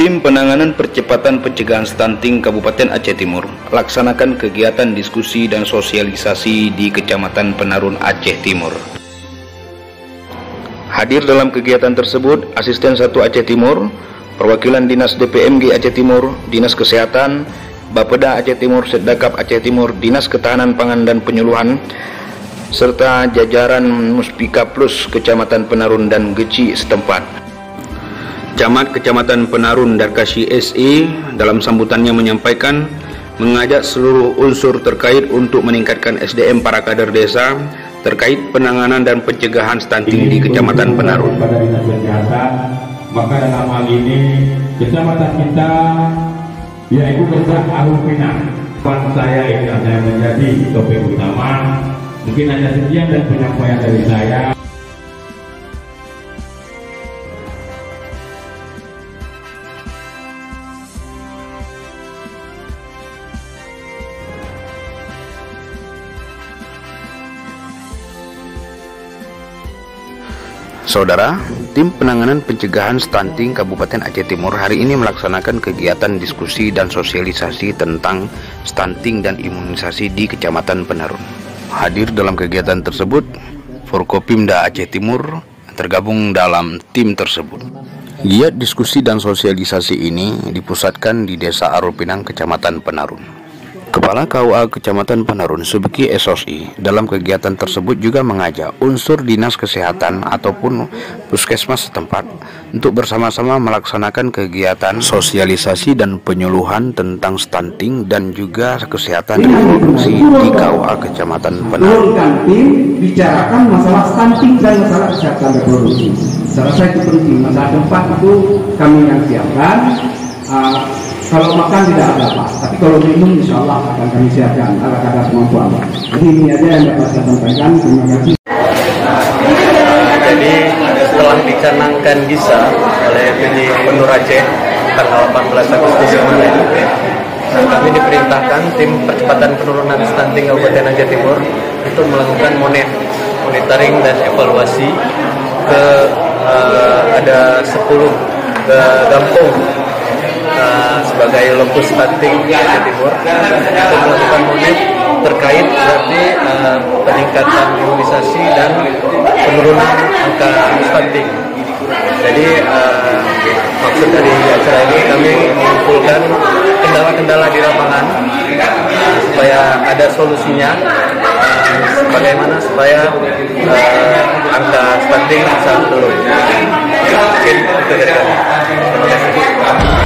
Tim Penanganan Percepatan Pencegahan Stunting Kabupaten Aceh Timur laksanakan kegiatan diskusi dan sosialisasi di Kecamatan Penarun, Aceh Timur. Hadir dalam kegiatan tersebut Asisten 1 Aceh Timur, perwakilan Dinas DPMG Aceh Timur, Dinas Kesehatan, Bapeda Aceh Timur, Setdakap Aceh Timur, Dinas Ketahanan Pangan dan Penyuluhan, serta jajaran Muspika Plus Kecamatan Penarun dan Geci setempat. Camat Kecamatan Penarun Darkashi SE dalam sambutannya menyampaikan mengajak seluruh unsur terkait untuk meningkatkan SDM para kader desa terkait penanganan dan pencegahan stunting di Kecamatan Penarun. Pada Dinas Kesehatan, maka dalam hal ini kecamatan kita yaitu Desa Arupinang. Saya ini saya menjadi topik utama. Mungkin hanya sekian dan penyampaian dari saya. Saudara, Tim Penanganan Pencegahan Stunting Kabupaten Aceh Timur hari ini melaksanakan kegiatan diskusi dan sosialisasi tentang stunting dan imunisasi di Kecamatan Penarun. Hadir dalam kegiatan tersebut Forkopimda Aceh Timur tergabung dalam tim tersebut. Giat diskusi dan sosialisasi ini dipusatkan di Desa Arupinang, Kecamatan Penarun. Kepala KUA Kecamatan Penarun Subki SOSI dalam kegiatan tersebut juga mengajak unsur dinas kesehatan ataupun puskesmas setempat untuk bersama-sama melaksanakan kegiatan sosialisasi dan penyuluhan tentang stunting dan juga kesehatan reproduksi di KUA Kecamatan Penarun. Tim bicarakan masalah stunting dan masalah kesehatan reproduksi. Saya rasa itu penting. Masalah tempat itu kami yang siapkan. Kalau makan tidak ada apa, tapi kalau minum insya Allah akan kami siapkan ala kadar kemampuan. Jadi ini aja yang dapat saya sampaikan. Terima kasih. Jadi setelah dicanangkan GISA oleh PJ Gubernur Aceh tanggal 18 Agustus kemarin, kami diperintahkan tim percepatan penurunan stunting Kabupaten Aceh Timur untuk melakukan monitoring dan evaluasi ke ada 10 kampung sebagai lokus stunting Aceh Timur untuk melakukan monit terkait berarti peningkatan imunisasi dan penurunan angka stunting. Jadi maksud dari acara ini kami mengumpulkan kendala-kendala di lapangan supaya ada solusinya, bagaimana supaya angka stunting bisa turun. Mungkin itu dari kami. Terima kasih.